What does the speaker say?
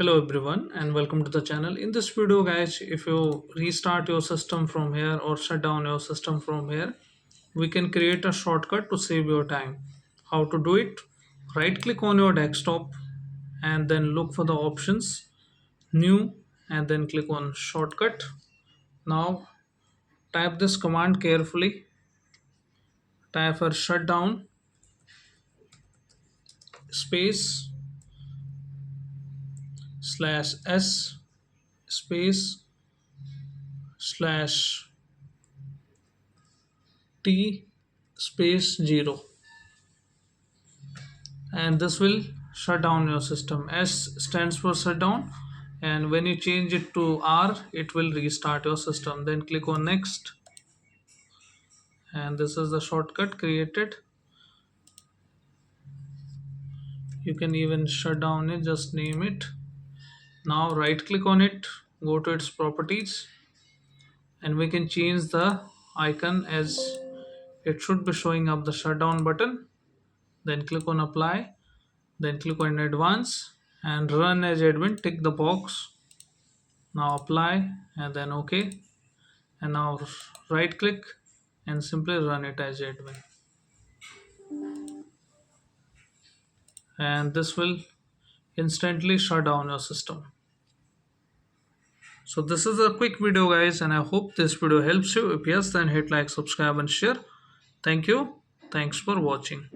Hello everyone and welcome to the channel. In this video guys, if you restart your system from here or shut down your system from here, we can create a shortcut to save your time. How to do it? Right click on your desktop and then look for the options new and then click on shortcut. Now type this command carefully. Type for shutdown space slash s space slash t space 0, and this will shut down your system. S stands for shutdown, and when you change it to R it will restart your system. Then click on next, and this is the shortcut created. You can even shut down it, just name it. Now right click on it, go to its properties, and we can change the icon as it should be showing up the shutdown button. Then click on apply, then click on advance and run as admin, tick the box. Now apply and then OK, and now right click and simply run it as admin, and this will instantly shut down your system. So this is a quick video guys, and I hope this video helps you. If yes, then hit like, subscribe and share. Thank you. Thanks for watching.